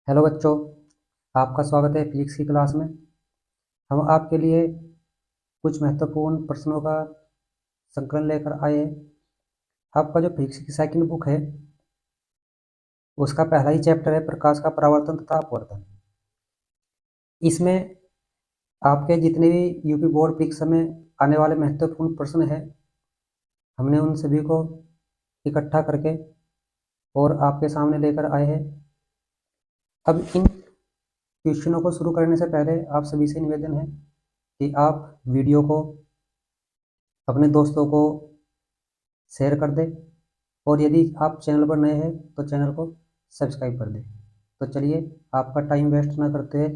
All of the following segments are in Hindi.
हेलो बच्चों, आपका स्वागत है फिजिक्स की क्लास में। हम आपके लिए कुछ महत्वपूर्ण प्रश्नों का संकलन लेकर आए हैं। आपका जो फिजिक्स की सेकंड बुक है उसका पहला ही चैप्टर है प्रकाश का परावर्तन तथा अपवर्तन। इसमें आपके जितने भी यूपी बोर्ड परीक्षा में आने वाले महत्वपूर्ण प्रश्न हैं, हमने उन सभी को इकट्ठा करके और आपके सामने लेकर आए हैं। अब इन क्वेश्चनों को शुरू करने से पहले आप सभी से निवेदन है कि आप वीडियो को अपने दोस्तों को शेयर कर दें और यदि आप चैनल पर नए हैं तो चैनल को सब्सक्राइब कर दें। तो चलिए, आपका टाइम वेस्ट ना करते हुए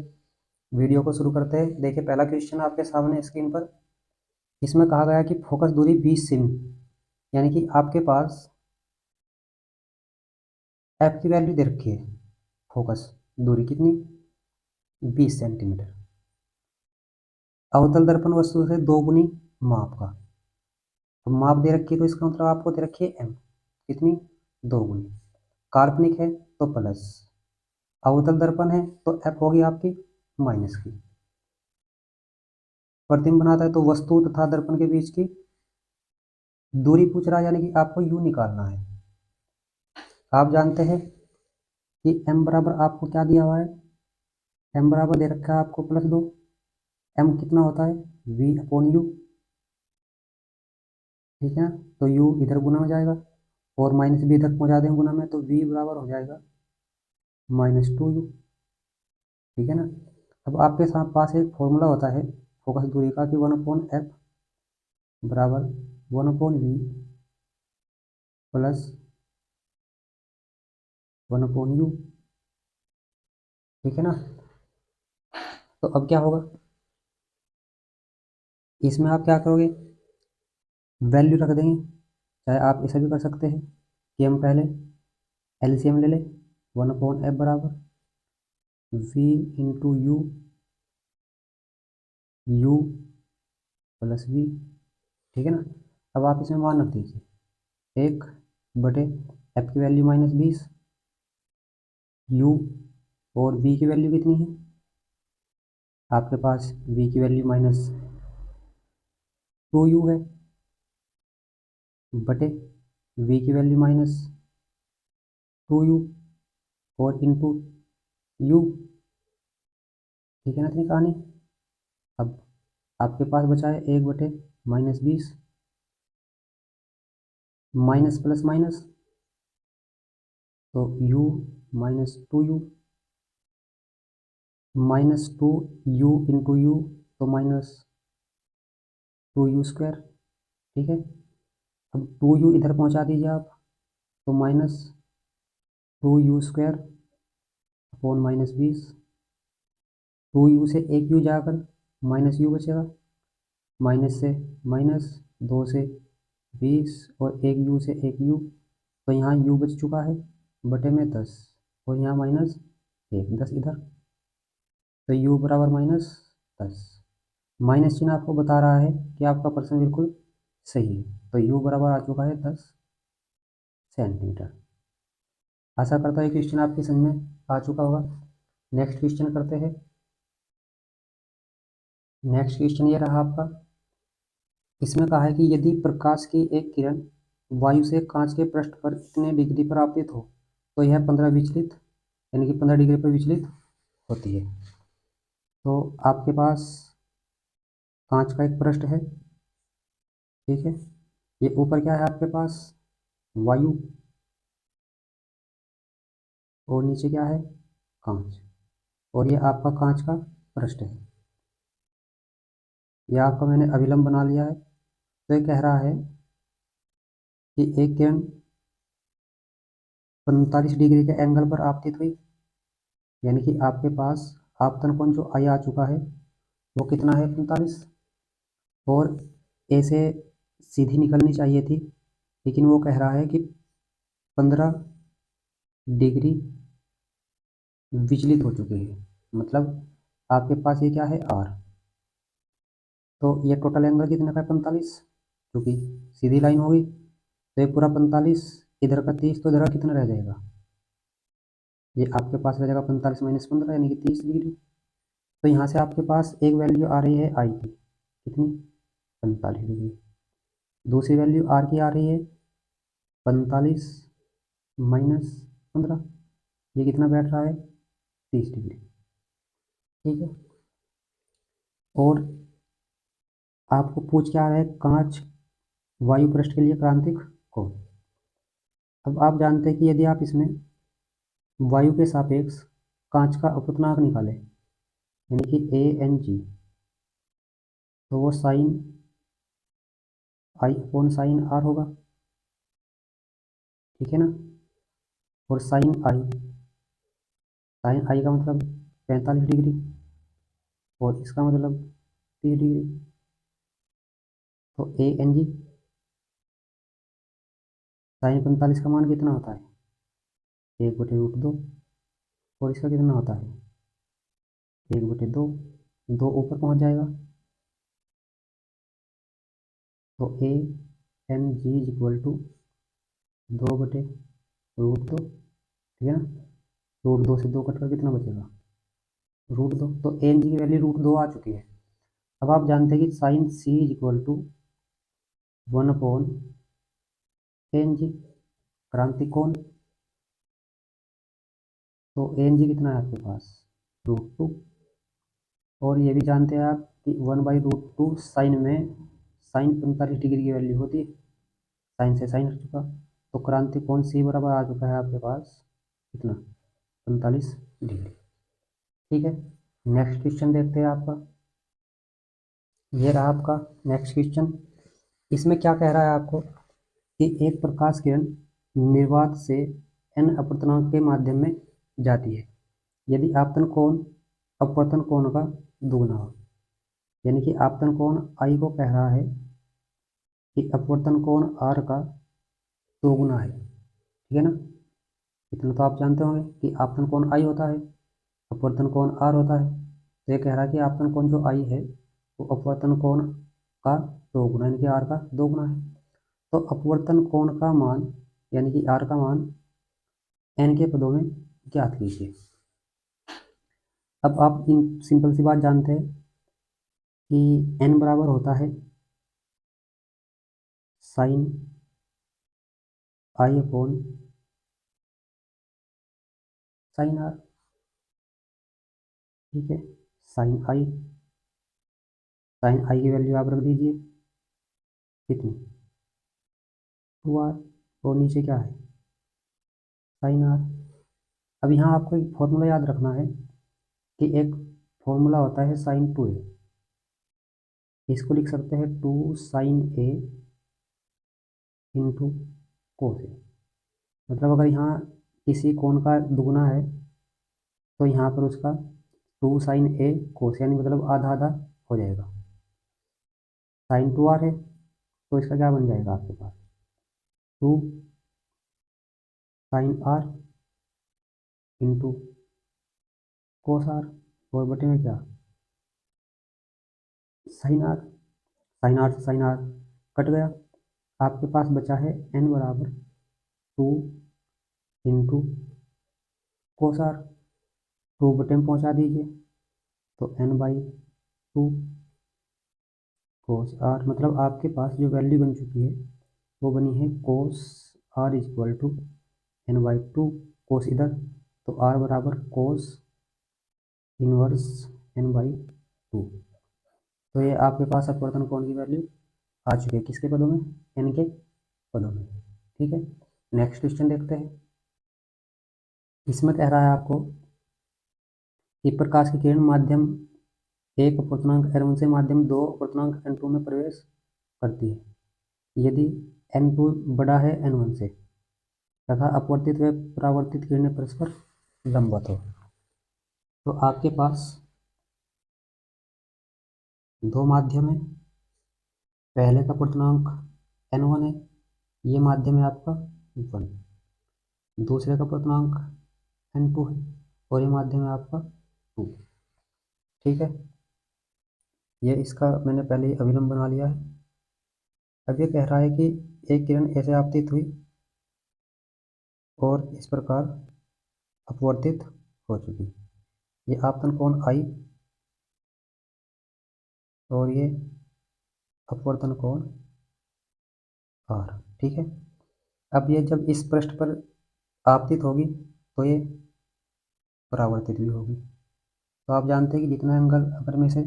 वीडियो को शुरू करते हैं। देखिए, पहला क्वेश्चन आपके सामने स्क्रीन पर। इसमें कहा गया कि फोकस दूरी 20 सेमी, यानी कि आपके पास एफ की वैल्यू दे रखी है। फोकस दूरी कितनी? 20 सेंटीमीटर। अवतल दर्पण वस्तु से दोगुनी माप का। तो माप दे रखी है तो इसका मतलब आपको दे रखी है एम कितनी? दोगुनी। काल्पनिक है तो प्लस, अवतल दर्पण है तो एफ होगी आपकी माइनस की। प्रतिबिंब बनाता है तो वस्तु तथा दर्पण के बीच की दूरी पूछ रहा है, यानी कि आपको यू निकालना है। आप जानते हैं कि एम बराबर आपको क्या दिया हुआ है? एम बराबर दे रखा है आपको +2। एम कितना होता है? V upon u. ठीक है, तो यू इधर गुना में जाएगा और माइनस भी इधर पहुंचा दें गुना में, तो वी बराबर हो जाएगा -2u। ठीक है ना। अब आपके साथ पास एक फॉर्मूला होता है फोकस दूरी का कि 1/f बराबर 1/v प्लस 1/u। ठीक है ना। तो अब क्या होगा, इसमें आप क्या करोगे? वैल्यू रख देंगे। चाहे आप ऐसा भी कर सकते हैं कि हम पहले एलसीएम ले लें। 1/f बराबर v into u plus v. ठीक है ना। अब आप इसमें मान रख दीजिए 1/, एफ की वैल्यू -20, यू और वी की वैल्यू कितनी है आपके पास? वी की वैल्यू -2u है, बटे वी की वैल्यू -2u और इंटू यू। ठीक है ना इतनी कहानी। अब आपके पास बचा है 1/-20, माइनस प्लस माइनस, तो u -2u, -2u into you, तो -2u²। ठीक है। अब 2u इधर पहुंचा दीजिए आप, तो -2u² अपॉन -20। 2u से एक u जाकर -u बचेगा, माइनस से माइनस, 2 से 20 और एक u से एक u, तो यहाँ u बच चुका है बटे में 10 और यहाँ -1, 10 इधर, तो u बराबर -10। माइनस चिन्ह आपको बता रहा है कि आपका प्रश्न बिल्कुल सही है। तो u बराबर आ चुका है 10 सेंटीमीटर। आशा करता है क्वेश्चन आपकी समझ में आ चुका होगा। नेक्स्ट क्वेश्चन करते हैं। नेक्स्ट क्वेश्चन ये रहा आपका। इसमें कहा है कि यदि प्रकाश की एक किरण वायु से कांच के पृष्ठ पर इतने डिग्री पर आपतित हो तो यह 15 विचलित, यानी कि 15 डिग्री पर विचलित होती है। तो आपके पास कांच का एक पृष्ठ है। ठीक है, ये ऊपर क्या है आपके पास? वायु, और नीचे क्या है? कांच, और ये आपका कांच का पृष्ठ है। यह आपका मैंने अभिलंब बना लिया है। तो ये कह रहा है कि एक किरण 45 डिग्री के एंगल पर आपतित हुई, यानी कि आपके पास आपतन कोण जो आई आ चुका है वो कितना है? 45। और ऐसे सीधी निकलनी चाहिए थी, लेकिन वो कह रहा है कि 15 डिग्री विचलित हो चुकी है। मतलब आपके पास ये क्या है? आर। तो ये टोटल एंगल कितने का है? 45, क्योंकि सीधी लाइन होगी। तो ये पूरा 45, इधर का 30, तो इधर का कितना रह जाएगा? ये आपके पास रह जाएगा 45 माइनस 15 यानी कि 30 डिग्री। तो यहाँ से आपके पास एक वैल्यू आ रही है आई की, कितनी, 45 डिग्री। दूसरी वैल्यू आर की आ रही है 45 माइनस 15, ये कितना बैठ रहा है, 30 डिग्री। ठीक है। और आपको पूछ क्या रहा है, कांच वायु पृष्ठ के लिए क्रांतिक कोण। अब आप जानते हैं कि यदि आप इसमें वायु के सापेक्ष कांच का अपवर्तनांक निकालें, यानी कि ए एन जी, तो वो sine i upon sine r होगा। ठीक है ना। और साइन आई का मतलब 45 डिग्री और इसका मतलब 30 डिग्री। तो ए एन जी साइन 45 का मान कितना होता है, 1/√2। और इसका कितना होता है, 1/2। दो ऊपर पहुंच जाएगा। तो A N G is equal to 2/√2। ठीक है ना। √2 से 2 कटकर कितना बचेगा, √2। तो एन जी की वैल्यू √2 आ चुकी है। अब आप जानते हैं कि sine C is equal to 1/एन जी, क्रांतिक कोण। तो एन जी कितना है आपके पास, √2। और ये भी जानते हैं आप कि 1/√2 साइन में साइन 45 डिग्री की वैल्यू होती है, साइन से साइन हट चुका। तो क्रांतिक कोण सी बराबर आ चुका है आपके पास कितना, 45 डिग्री। ठीक है। नेक्स्ट क्वेश्चन देखते हैं आपका। ये रहा आपका नेक्स्ट क्वेश्चन। इसमें क्या कह रहा है आपको कि एक प्रकाश किरण निर्वात से एन अपवर्तनांक के माध्यम में जाती है यदि आपतन कोण अपवर्तन कोण का दुगुना हो। यानी कि आपतन कोण आई को कह रहा है कि अपवर्तन कोण आर का दोगुना है। ठीक है ना। इतना तो आप जानते होंगे कि आपतन कोण आई होता है, अपवर्तन कोण आर होता है। तो ये कह रहा है कि आपतन कोण जो आई है वो अपवर्तन कोण का दोगुना यानी कि आर का दोगुना है। तो अपवर्तन कोण का मान यानी कि आर का मान एन के पदों में ज्ञात कीजिए। अब आप इन सिंपल सी बात जानते हैं कि एन बराबर होता है sine i upon sine r. ठीक है। साइन आई की वैल्यू आप रख दीजिए कितनी, 2r। और नीचे क्या है, साइन आर। अब यहाँ आपको एक फॉर्मूला याद रखना है कि एक फॉर्मूला होता है साइन 2a। इसको लिख सकते हैं 2 साइन ए इंटू कोस ए। मतलब अगर यहाँ किसी कोण का दुगुना है तो यहाँ पर उसका 2 साइन ए कोस यानी मतलब आधा आधा हो जाएगा। साइन 2r है तो इसका क्या बन जाएगा आपके पास, 2 sine r into cos r. और बटे में क्या, साइन आर। साइन आर से साइन आर कट गया। आपके पास बचा है एन बराबर 2 इंटू कोस आर। 2 बटे में पहुँचा दीजिए तो n/2 कोस आर। मतलब आपके पास जो वैल्यू बन चुकी है वो बनी है cos r is equal to n/2। Cos इधर तो आर बराबर कोस इनवर्स n/2। तो ये आपके पास अपवर्तन कोण की वैल्यू आ चुकी है किसके पदों में, एन के पदों में। ठीक है। नेक्स्ट क्वेश्चन देखते हैं। इसमें कह रहा है आपको कि प्रकाश की किरण माध्यम एक अपवर्तनांक n1 से माध्यम दो अपवर्तनांक n2 में प्रवेश करती है यदि n2 बड़ा है n1 से तथा अपवर्तित व परावर्तित किरणें परस्पर लंबवत हो। तो आपके पास दो माध्यम है, पहले का अपवर्तनांक n1 है, ये माध्यम है आपका 1। दूसरे का अपवर्तनांक n2 है और ये माध्यम है आपका 2। ठीक है। ये इसका मैंने पहले ही अभिलंब बना लिया है। अब ये कह रहा है कि एक किरण ऐसे आपतित हुई और इस प्रकार अपवर्तित हो चुकी। ये आपतन कोण आई और ये अपवर्तन कोण आर। ठीक है, अब ये जब इस पृष्ठ पर आपतित होगी तो ये परावर्तित भी होगी। तो आप जानते हैं कि जितना एंगल अगर मैं इसे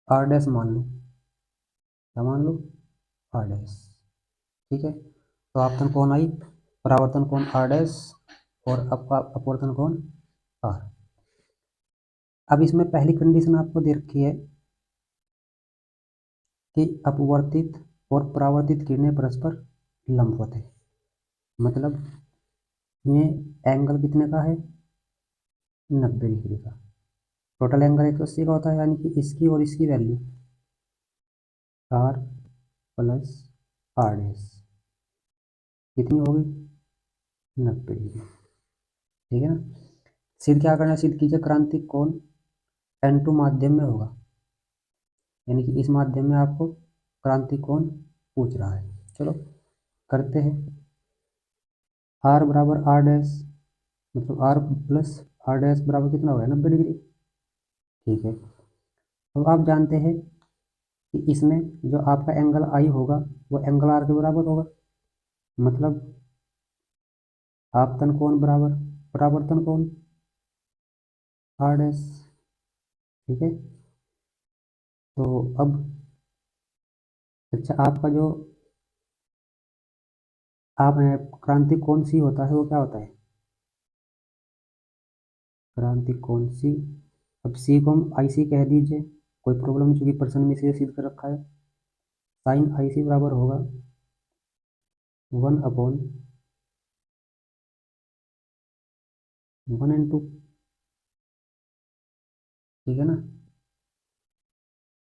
आर डैश मान लूँ, क्या मान लूँ, आर डैश। ठीक है, तो आपतन कोण आई, परावर्तन कोण आर डैश और अपवर्तन कोण आर। अब इसमें पहली कंडीशन आपको दे रखी है कि अपवर्तित और परावर्तित किरणें परस्पर लंबवत है। मतलब ये एंगल कितने का है, 90 डिग्री का। टोटल एंगल 180 का होता है, यानी कि इसकी और इसकी value r plus r dash कितनी होगी, 90 डिग्री। ठीक है ना। सिद्ध क्या करना है, सिद्ध कीजिए क्रांतिक कोण N2 माध्यम में होगा, यानी कि इस माध्यम में आपको क्रांतिक कोण पूछ रहा है। चलो करते हैं। आर बराबर आर डैश, मतलब आर प्लस आर डैश बराबर कितना होगा, 90 डिग्री। ठीक है, अब आप जानते हैं कि इसमें जो आपका एंगल आई होगा वो एंगल आर के बराबर होगा। मतलब आपतन कोण बराबर परावर्तन कोण आर डैश। ठीक है, तो अब अच्छा आपका जो आप क्रांतिक कोण सी होता है वो क्या होता है, क्रांतिक कोण सी। अब सी को हम आई सी कह दीजिए, कोई प्रॉब्लम नहीं, चूंकि प्रश्न में से सिद्ध कर रखा है। साइन आई सी बराबर होगा 1/1/2। ठीक है ना।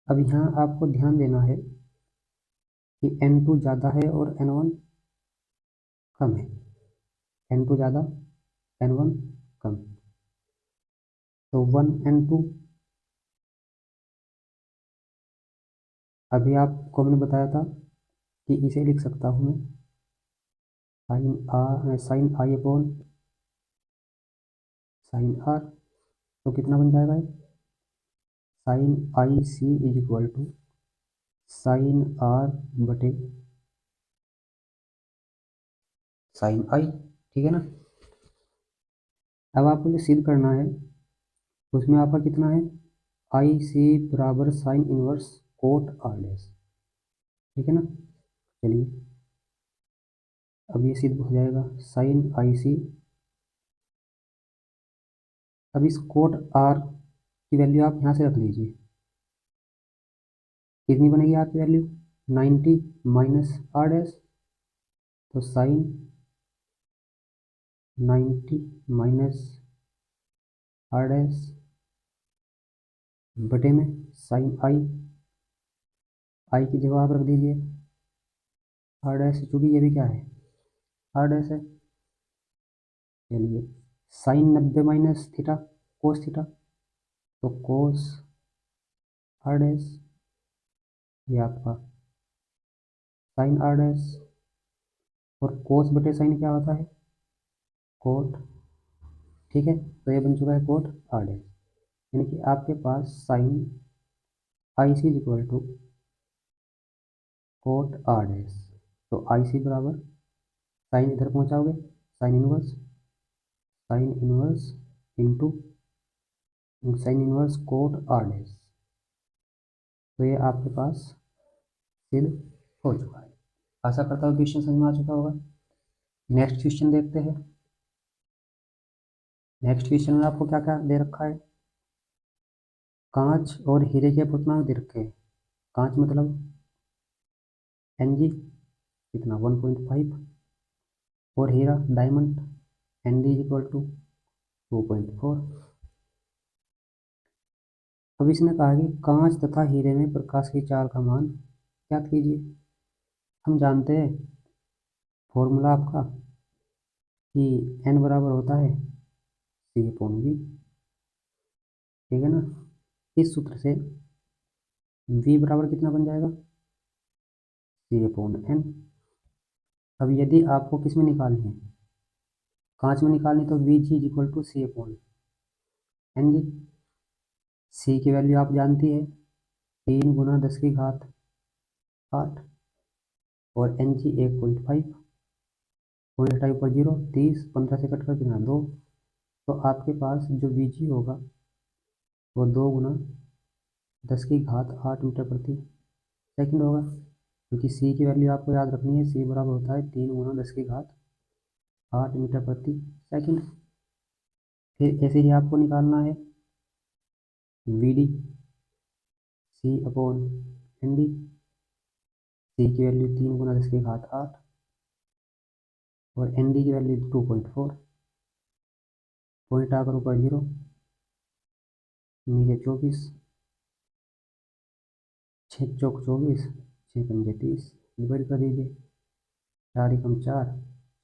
अब यहाँ आपको ध्यान देना है कि N2 ज़्यादा है और N1 कम है। N2 ज़्यादा, N1 कम। तो 1/2, अभी आपको मैंने बताया था कि इसे लिख सकता हूँ मैं sine i upon sine r. तो कितना बन जाएगा, sine I C is equal to sine r बटे साइन आई। ठीक है ना। अब आपको जो सिद्ध करना है उसमें आपका कितना है, आई सी बराबर sine inverse coat are dash. ठीक है ना। चलिए अब ये सिद्ध हो जाएगा साइन आई सी। अब इस कोट आर की वैल्यू आप यहाँ से रख लीजिए, कितनी बनेगी आपकी वैल्यू, 90 माइनस आर डैश। तो साइन 90 माइनस आर डैश बटे में साइन आई, आई की जगह आप रख दीजिए आर डैश, चूँकि ये भी क्या है, आर डैश है। चलिए sine 90 minus theta cos theta, तो कोस आर डैश, ये आपका साइन आर डैश। और कोस बटे साइन क्या होता है, कोट। ठीक है, तो ये बन चुका है कोट आर डैश। यानी कि आपके पास sine I C is equal to quote are dash. तो आई सी बराबर साइन इधर पहुंचाओगे, sine inverse into sine inverse coat are dash. तो ये आपके पास सिद्ध हो चुका है। आशा करता हूँ क्वेश्चन समझ में आ चुका होगा। नेक्स्ट क्वेश्चन देखते हैं। नेक्स्ट क्वेश्चन में आपको क्या क्या दे रखा है, कांच और हीरे के अपवर्तनांक दे रखे हैं। कांच मतलब Ng कितना 1.5 और हीरा डायमंड Nd इक्वल टू 2.4। अब इसने कहा कि कांच तथा हीरे में प्रकाश की चाल का मान ज्ञात कीजिए। हम जानते हैं फॉर्मूला आपका कि n बराबर होता है C/V। ठीक है ना। इस सूत्र से V बराबर कितना बन जाएगा, C/n। अब यदि आपको किस में निकालनी है, कांच में निकालनी तो V G is equal to C upon N G. C की वैल्यू आप जानती है 3 × 10⁸ और एन जी 1.5, पॉइंट हटाई ऊपर 0, 30, 15 से कट कर कितना 2। तो आपके पास जो वी जी होगा वो 2 × 10⁸ मीटर प्रति सेकंड होगा, क्योंकि सी की वैल्यू आपको याद रखनी है। सी बराबर होता है 3 × 10⁸ मीटर प्रति सेकंड। फिर ऐसे ही आपको निकालना है V D C upon N D. C की वैल्यू 3 × 10⁸ और एन डी की वैल्यू 2.4, पॉइंट आकर ऊपर 0, नीचे 24, 6 चौक 24, 6 पंजे 30, डिवाइड कर दीजिए। 4 एकम 4,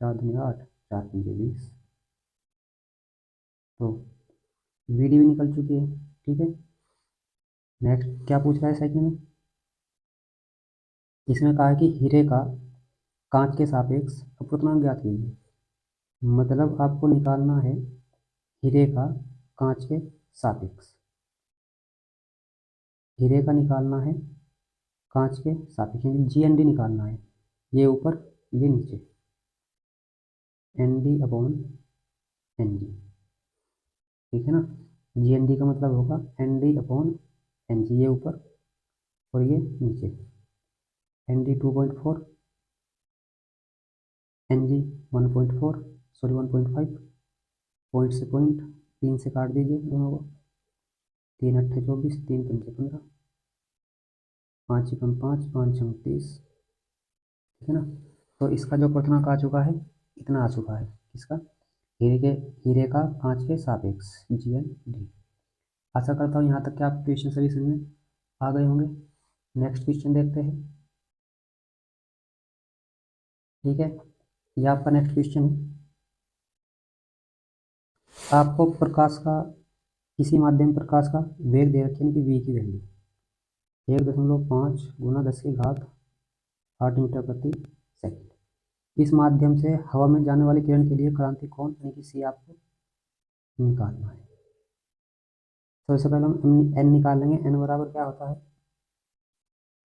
4 दूनी 8, 4 पंजे 20। तो वी डी भी निकल चुकी है। ठीक है, नेक्स्ट क्या पूछ रहा है सेकंड में? इसमें कहा है कि हीरे का कांच के सापेक्ष अपवर्तनांक ज्ञात कीजिए। मतलब आपको निकालना है हीरे का कांच के सापेक्ष। हीरे का निकालना है कांच के सापेक्ष, यानी जी एन डी निकालना है। ये ऊपर ये नीचे, n d upon N g. ठीक है ना, जी एन डी का मतलब होगा n d upon N g, ये ऊपर और ये नीचे। N d 2.4, n g 1.4, sorry 1.5, point से पॉइंट 3 से काट दीजिए दोनों को। 3 अट्ठे 24, 3 पंचे 15, 5 एकम 5, 5 छम 30। ठीक है ना, तो इसका जो अपवर्तनांक आ चुका है इतना आ चुका है। इसका हीरे का कांच के सापेक्ष जी एन डी। आशा करता हूँ यहाँ तक के आप क्वेश्चन सभी समझ में आ गए होंगे। नेक्स्ट क्वेश्चन देखते हैं। ठीक है, ये आपका नेक्स्ट क्वेश्चन है। आपको प्रकाश का किसी माध्यम प्रकाश का वेग दे रखे, यानी कि वी की वैल्यू 1.5 × 10⁸ मीटर प्रति सेकंड। इस माध्यम से हवा में जाने वाली किरण के लिए क्रांति कोण यानी कि सी आपको निकालना है। सबसे पहले हम एन निकाल लेंगे। एन बराबर क्या होता है?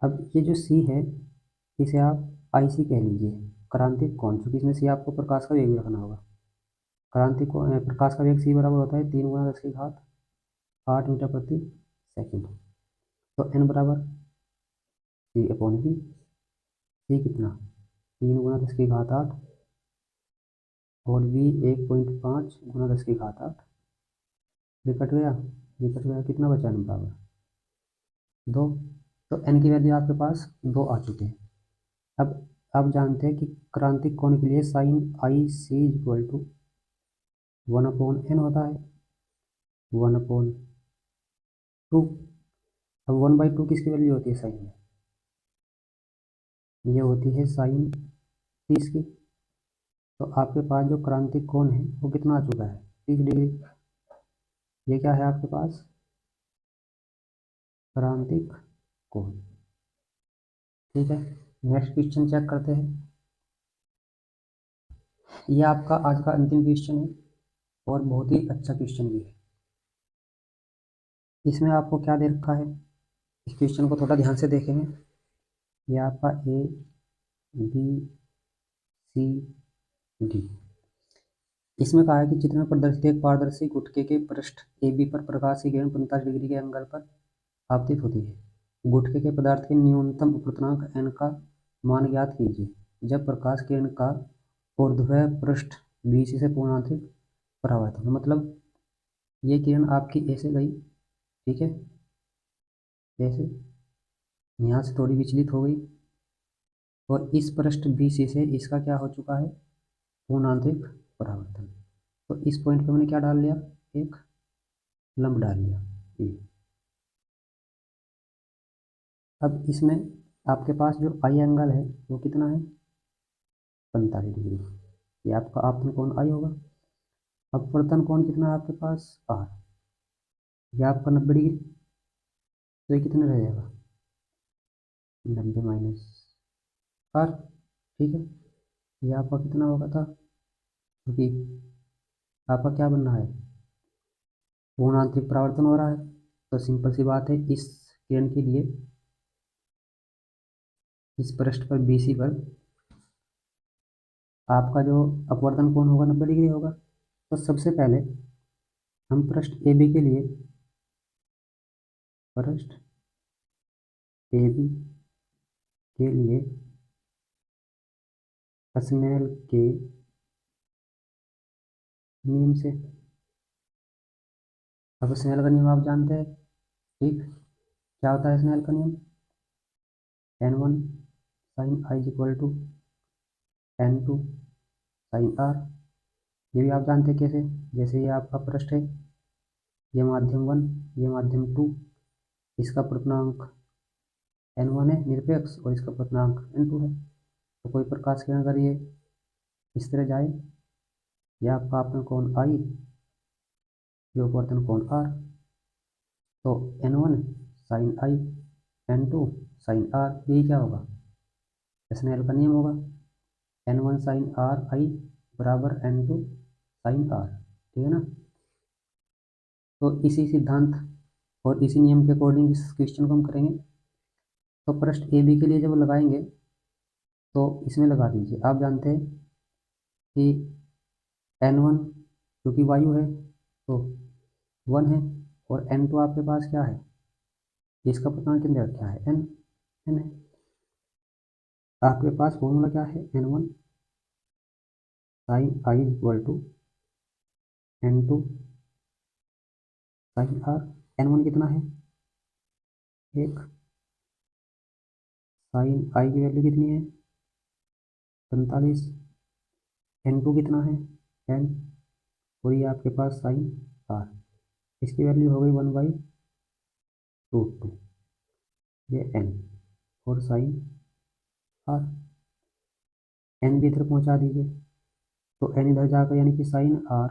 अब ये जो सी है इसे आप आई सी कह लीजिए, क्रांतिक कोण, चूंकि इसमें सी आपको प्रकाश का वेग भी रखना होगा। क्रांतिक कोण प्रकाश का वेग सी बराबर होता है 3 × 10⁸ मीटर प्रति सेकंड। तो एन बराबर सी अपॉन वी। सी कितना 3 × 10⁸ और वी 1.5 × 10⁸। ये कट गया, ये कट गया, कितना बचा एन बराबर 2। तो एन की वैल्यू आपके पास 2 आ चुके हैं। अब आप जानते हैं कि क्रांतिक कोण के लिए sine I c equal to 1/n होता है, 1/2। अब 1/2 किसकी वैल्यू होती है साइन में? ये होती है साइन 30 की। तो आपके पास जो क्रांतिक कोण है वो कितना आ चुका है? 30 डिग्री। ये क्या है आपके पास? क्रांतिक कोण। ठीक है, नेक्स्ट क्वेश्चन चेक करते हैं। ये आपका आज का अंतिम क्वेश्चन है और बहुत ही अच्छा क्वेश्चन भी है। इसमें आपको क्या दे रखा है, इस क्वेश्चन को थोड़ा ध्यान से देखेंगे। ये आपका ए बी सी डी। इसमें कहा है कि चित्र में प्रदर्शित एक पारदर्शी गुटके के पृष्ठ ए बी पर प्रकाश की किरण 45 डिग्री के एंगल पर आपतित होती है। गुटके के पदार्थ के न्यूनतम अपवर्तनांक एन का मान ज्ञात कीजिए जब प्रकाश किरण का ऊर्ध्वाधर पृष्ठ बीसी से पूर्णांतिक परावर्तन। मतलब ये किरण आपकी ऐसे गई, ठीक है, ऐसे यहाँ से थोड़ी विचलित हो गई और इस पृष्ठ बीसी से इसका क्या हो चुका है? पूर्णांतिक परावर्तन। तो इस पॉइंट पे मैंने क्या डाल लिया? एक लंब डाल लिया। ये अब इसमें आपके पास जो आई एंगल है वो कितना है? 45 डिग्री। ये आपका आपतन कोण आई होगा। अपवर्तन कोण कितना है आपके पास? आर। ये आपका 90 डिग्री। तो ये कितने रह जाएगा? 90 माइनस आर। ठीक है, ये आपका कितना होगा था? क्योंकि आपका क्या बनना है, पूर्ण आंतरिक परावर्तन हो रहा है। तो सिंपल सी बात है, इस किरण के लिए इस पृष्ठ पर BC पर आपका जो अपवर्तन कोण होगा 90 डिग्री होगा। तो सबसे पहले हम पृष्ठ AB के लिए पृष्ठ AB के लिए स्नेल के नियम से, अब स्नेल का नियम आप जानते हैं, ठीक। क्या होता है स्नेल का नियम, N1 sin I equal to N2 sin R। ये भी आप जानते हैं कैसे, जैसे ये आपका पृष्ठ है, ये माध्यम 1, ये माध्यम 2, इसका पूर्णांक N1 है निरपेक्ष और इसका पूर्णांक N2 है। तो कोई प्रकाश किरण अगर ये इस तरह जाए, यह आपका आपतन कोण I, ये अपवर्तन कोण R, तो N1 sin I N2 sin R, यही क्या होगा, स्नेल का नियम होगा, N1 sin R I बराबर N2 sin R, ठीक है ना। तो इसी सिद्धांत और इसी नियम के अकॉर्डिंग इस क्वेश्चन को हम करेंगे। तो पृष्ठ AB के लिए जब लगाएंगे तो इसमें लगा दीजिए, आप जानते हैं कि N1 क्योंकि वायु है तो 1 है, और N2 आपके पास क्या है, इसका पूर्णांक कितने क्या है, N है। आपके पास फॉर्मूला क्या है, N1 sin I equal to N2 sin R। N1 कितना है, 1, sin I की वैल्यू कितनी है, 45, N2 कितना है, N, और ये आपके पास sin R, इसकी वैल्यू हो गई 1/√2, ये N, और sin R, N भी इधर पहुंचा दीजिए, तो N इधर जाकर यानी कि sin R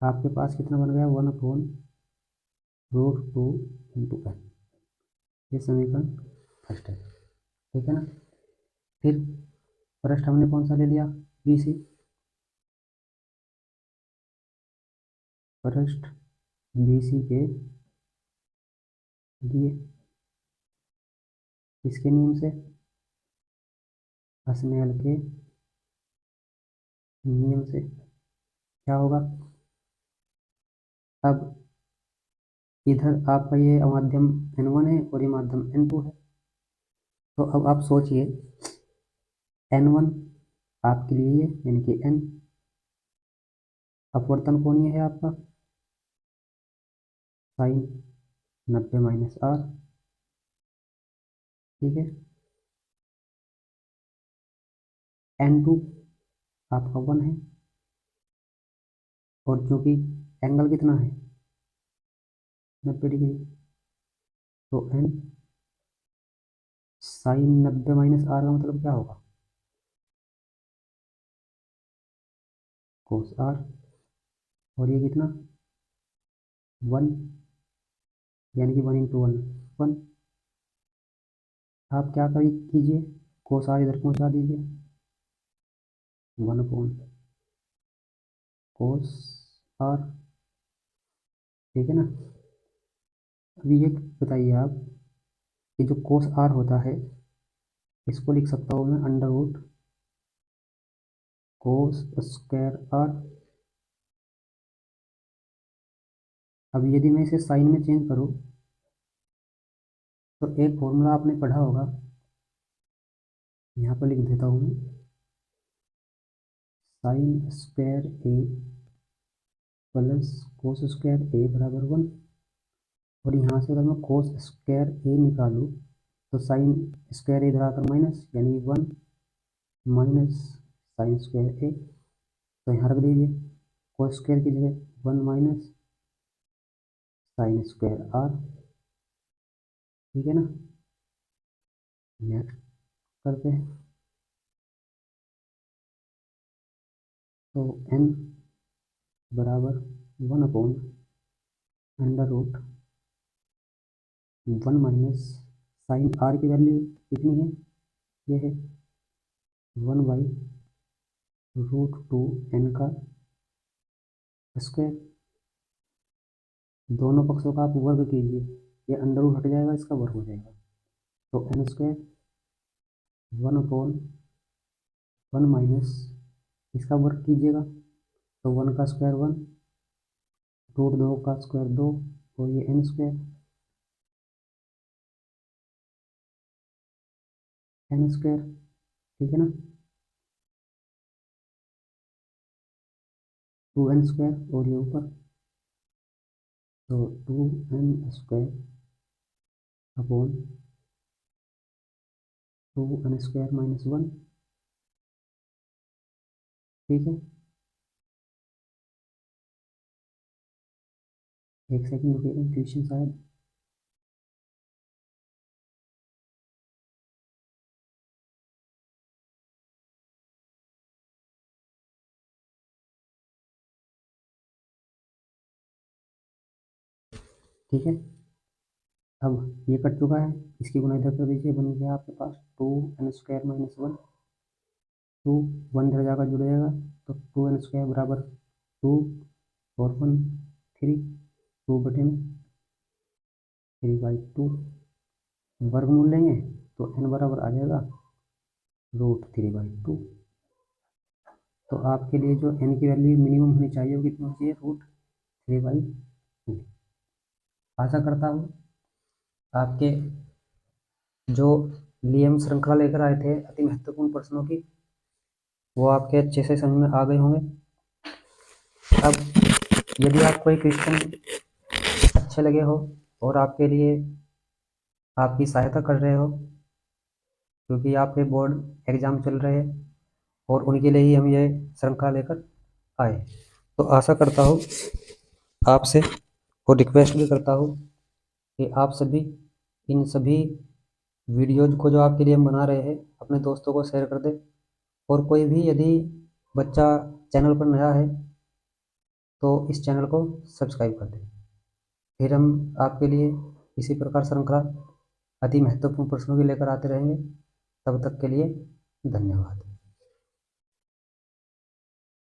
आपके पास कितना बन गया, 1/√2 इंटू N। ये समीकरण फर्स्ट है, ठीक है ना। फिर पृष्ठ हमने कौन सा ले लिया, BC, पृष्ठ BC के लिए इसके नियम से, स्नेल के नियम से क्या होगा, अब इधर आपका ये माध्यम N1 है और ये माध्यम N2 है। तो अब आप सोचिए, N1 आपके लिए ये यानी कि N, अपवर्तन कोण ये है आपका sin 90 - R, ठीक है। N2 आपका 1 है, और चूंकि एंगल कितना है 90 डिग्री, तो N sin 90 - R का मतलब क्या होगा, cos R, और ये कितना 1, यानी कि 1 × 1 1। आप क्या कीजिए, cos R इधर पहुंचा दीजिए, 1/cos R, ठीक है ना। अभी ये बताइए आप कि जो cos R होता है इसको लिख सकता हूँ मैं √cos²R। अब यदि मैं इसे साइन में चेंज करूँ तो एक फॉर्मूला आपने पढ़ा होगा, यहाँ पर लिख देता हूँ मैं, sin² A plus cos² A बराबर 1। और यहाँ से अगर मैं cos² A निकालूँ तो sin² इधर आकर माइनस, यानी 1 माइनस sin² A, तो यहाँ रख दीजिए, cos² की जगह 1 माइनस sin²R, ठीक है ना। नेक्स्ट करते हैं, तो n बराबर 1/√1 माइनस साइन R की वैल्यू कितनी है, ये है 1/√2 √2n का स्क्वायर, दोनों पक्षों का आप वर्ग कीजिए, ये अंडर रूट हट जाएगा, इसका वर्ग हो जाएगा, तो n स्क्वायर 1/1 माइनस इसका वर्ग कीजिएगा, तो 1 का स्क्वायर 1, √2 का स्क्वायर 2, और ये n स्क्वायर, ठीक है ना, 2n स्क्वायर, और ये ऊपर तो 2n square upon 2n square minus 1, ठीक है। एक सेकंड रुकिएगा, ट्यूशन शायद ठीक है। अब ये कट चुका है, इसकी गुना इधर कर दीजिए, बन गया आपके पास 2n स्क्वायर माइनस 1, 2 1 इधर जाकर जुड़ जाएगा, तो 2n स्क्वायर बराबर 2 और 1 3, 2/में 3/2, वर्गमूल लेंगे तो n बराबर आ जाएगा √3/2। तो आपके लिए जो n की वैल्यू मिनिमम होनी चाहिए वो कितनी होनी चाहिए, √3/2। आशा करता हूँ आपके जो लिए हम श्रृंखला लेकर आए थे अति महत्वपूर्ण प्रश्नों की, वो आपके अच्छे से समझ में आ गए होंगे। अब यदि आपको ये क्वेश्चन अच्छे लगे हो और आपके लिए आपकी सहायता कर रहे हो, क्योंकि आपके बोर्ड एग्ज़ाम चल रहे हैं और उनके लिए ही हम ये श्रृंखला लेकर आए, तो आशा करता हूँ आपसे और रिक्वेस्ट भी करता हूँ कि आप सभी इन सभी वीडियोज़ को जो आपके लिए हम बना रहे हैं अपने दोस्तों को शेयर कर दें, और कोई भी यदि बच्चा चैनल पर नया है तो इस चैनल को सब्सक्राइब कर दें। फिर हम आपके लिए इसी प्रकार श्रृंखला अति महत्वपूर्ण प्रश्नों की लेकर आते रहेंगे। तब तक के लिए धन्यवाद।